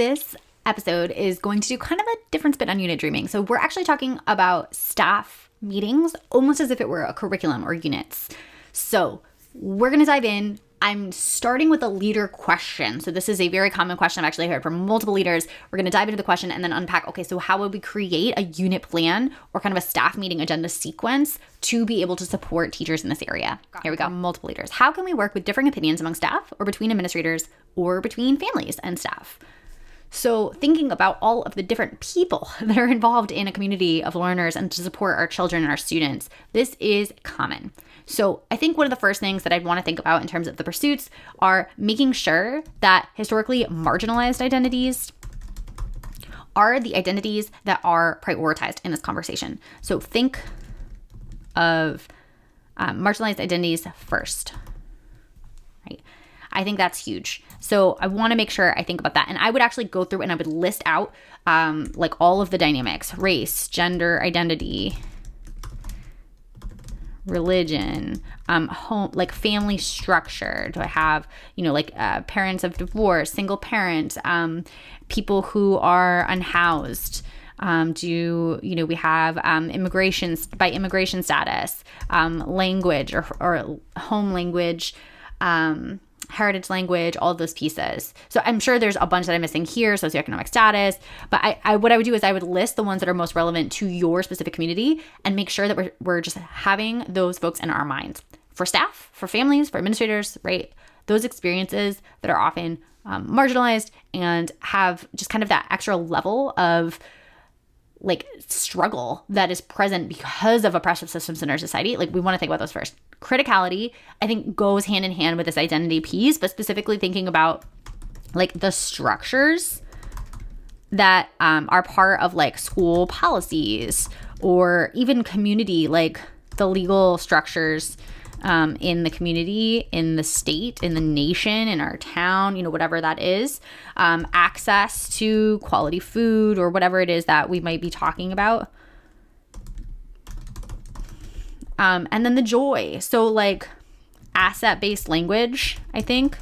this episode is going to do kind of a different spin on unit dreaming. So we're actually talking about staff meetings almost as if it were a curriculum or units. So we're going to dive in. I'm starting with a leader question. So this is a very common question I've actually heard from multiple leaders. We're going to dive into the question and then unpack, okay, so how would we create a unit plan or kind of a staff meeting agenda sequence to be able to support teachers in this area? Here we go. Multiple leaders. How can we work with differing opinions among staff or between administrators or between families and staff? So thinking about all of the different people that are involved in a community of learners and to support our children and our students, this is common. So I think one of the first things that I'd want to think about in terms of the pursuits are making sure that historically marginalized identities are the identities that are prioritized in this conversation. So think of marginalized identities first, right? I think that's huge. So I want to make sure I think about that. And I would actually go through and I would list out like all of the dynamics: race, gender identity, religion, home, like family structure. Do I have, like parents of divorce, single parents, people who are unhoused? We have immigration status, language or home language, heritage language, all of those pieces. So I'm sure there's a bunch that I'm missing here, socioeconomic status, but what I would do is I would list the ones that are most relevant to your specific community and make sure that we're just having those folks in our minds. For staff, for families, for administrators, right? Those experiences that are often marginalized and have just kind of that extra level of like struggle that is present because of oppressive systems in our society. Like we want to think about those first. Criticality, I think, goes hand in hand with this identity piece, but specifically thinking about like the structures that are part of like school policies or even community, like the legal structures in the community, in the state, in the nation, in our town, whatever that is, access to quality food or whatever it is that we might be talking about. And then the joy. So like asset-based language, I think,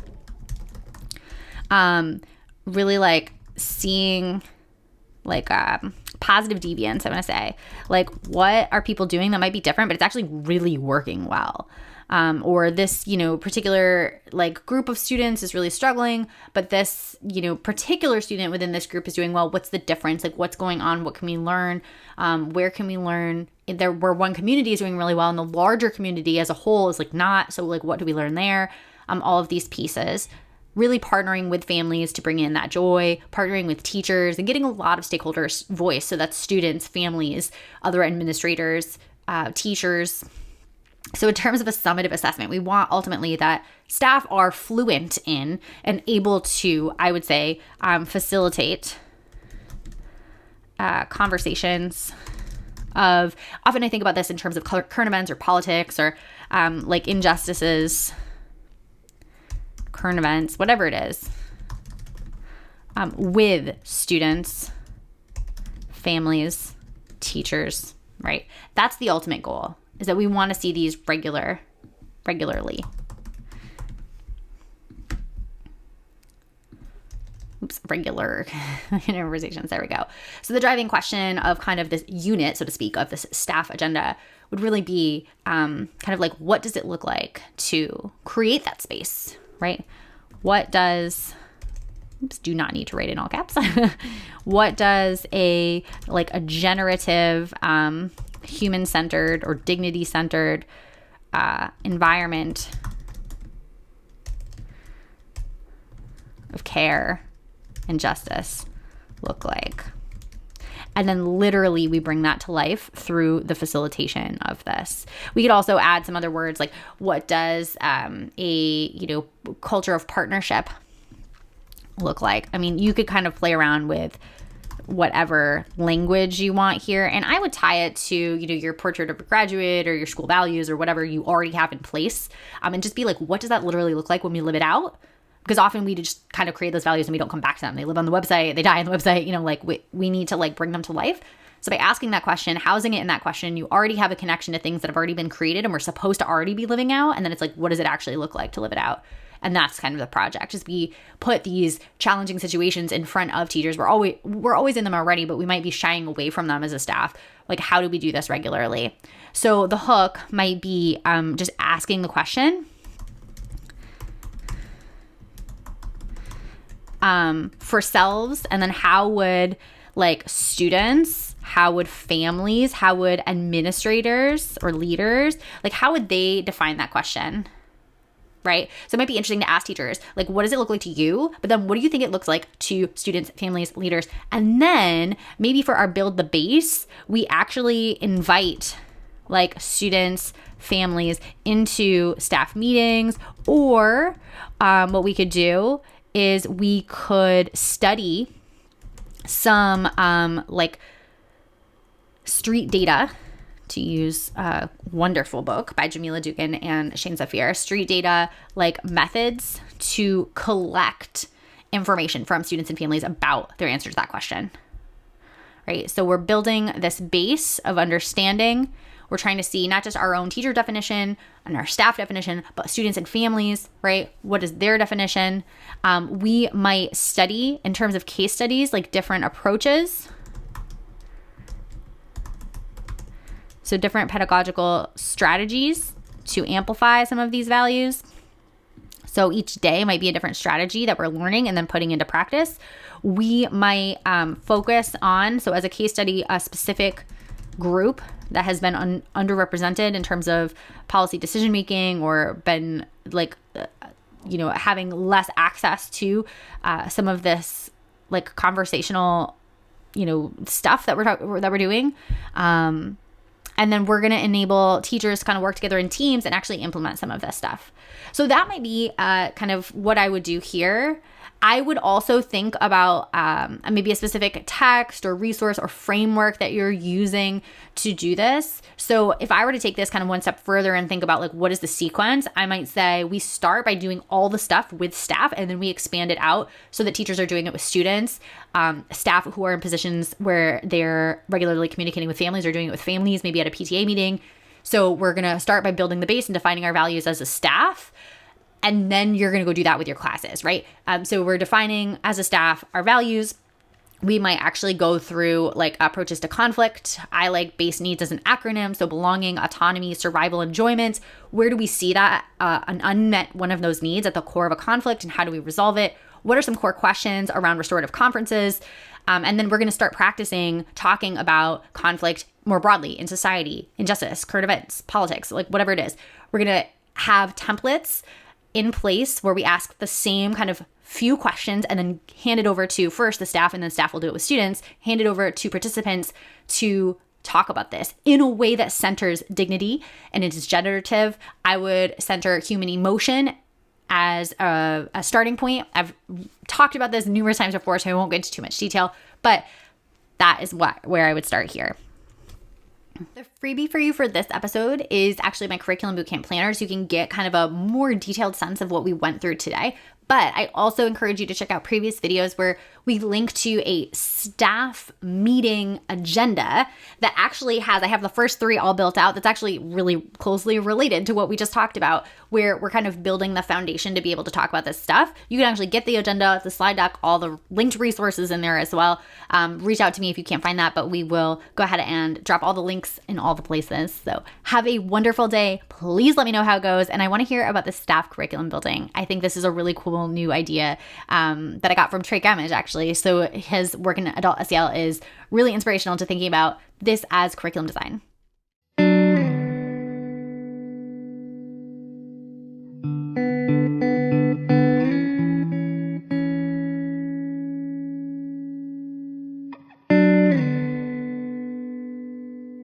really like seeing like positive deviance, I want to say. Like what are people doing that might be different, but it's actually really working well? Or this, particular like group of students is really struggling, but this, particular student within this group is doing well. What's the difference? Like what's going on? What can we learn? Where can we learn? Where one community is doing really well and the larger community as a whole is like not. So like what do we learn there? All of these pieces. Really partnering with families to bring in that joy, partnering with teachers and getting a lot of stakeholders' voice. So that's students, families, other administrators, teachers. So in terms of a summative assessment, we want ultimately that staff are fluent in and able to, I would say, facilitate conversations of, often I think about this in terms of current events or politics or like injustices, current events, whatever it is, with students, families, teachers, right? That's the ultimate goal, is that we want to see these regularly. Regular conversations. There we go. So the driving question of kind of this unit, so to speak, of this staff agenda would really be kind of like, what does it look like to create that space, right? What does, do not need to write in all caps. What does a generative, human-centered or dignity-centered environment of care and justice look like? And then literally we bring that to life through the facilitation of this. We could also add some other words like, what does a culture of partnership look like? I mean, you could kind of play around with whatever language you want here. And I would tie it to, your portrait of a graduate or your school values or whatever you already have in place. And just be like, what does that literally look like when we live it out? Because often we just kind of create those values and we don't come back to them. They live on the website, they die on the website, we need to bring them to life. So by asking that question, housing it in that question, you already have a connection to things that have already been created and we're supposed to already be living out. And then it's like, what does it actually look like to live it out? And that's kind of the project, is we put these challenging situations in front of teachers. We're always in them already, but we might be shying away from them as a staff. Like, how do we do this regularly? So the hook might be just asking the question. For selves, and then how would like students, how would families, how would administrators or leaders, like how would they define that question? Right? So it might be interesting to ask teachers, like, what does it look like to you? But then what do you think it looks like to students, families, leaders? And then maybe for our build the base, we actually invite like students, families into staff meetings, or what we could do is we could study some like street data, to use a wonderful book by Jamila Dugan and Shane Zafir, street data, like methods to collect information from students and families about their answer to that question, right? So we're building this base of understanding. We're trying to see not just our own teacher definition and our staff definition, but students and families, right? What is their definition? We might study in terms of case studies, like different approaches. So different pedagogical strategies to amplify some of these values. So each day might be a different strategy that we're learning and then putting into practice. We might focus on, so as a case study, a specific group that has been underrepresented in terms of policy decision making, or been like, having less access to some of this like conversational, stuff that we're doing. And then we're going to enable teachers to kind of work together in teams and actually implement some of this stuff. So that might be kind of what I would do here. I would also think about maybe a specific text or resource or framework that you're using to do this. So if I were to take this kind of one step further and think about like, what is the sequence? I might say we start by doing all the stuff with staff, and then we expand it out so that teachers are doing it with students. Staff who are in positions where they're regularly communicating with families are doing it with families, maybe at a PTA meeting. So we're going to start by building the base and defining our values as a staff. And then you're going to go do that with your classes, right? So we're defining as a staff our values. We might actually go through like approaches to conflict. I like BASE needs as an acronym. So belonging, autonomy, survival, enjoyment. Where do we see that an unmet one of those needs at the core of a conflict, and how do we resolve it? What are some core questions around restorative conferences? And then we're going to start practicing talking about conflict more broadly in society, injustice, current events, politics, like whatever it is. We're going to have templates in place where we ask the same kind of few questions and then hand it over to first the staff, and then staff will do it with students, hand it over to participants to talk about this in a way that centers dignity and it is generative. I would center human emotion as a starting point. I've talked about this numerous times before, so I won't get into too much detail, but that is where I would start here. The freebie for you for this episode is actually my curriculum bootcamp planner, so you can get kind of a more detailed sense of what we went through today. But I also encourage you to check out previous videos where we link to a staff meeting agenda that actually has, I have the first 3 all built out. That's actually really closely related to what we just talked about, where we're kind of building the foundation to be able to talk about this stuff. You can actually get the agenda, the slide deck, all the linked resources in there as well. Reach out to me if you can't find that, but we will go ahead and drop all the links in all the places. So have a wonderful day. Please let me know how it goes. And I want to hear about the staff curriculum building. I think this is a really cool new idea that I got from Trey Gamage, actually. So his work in adult SEL is really inspirational to thinking about this as curriculum design.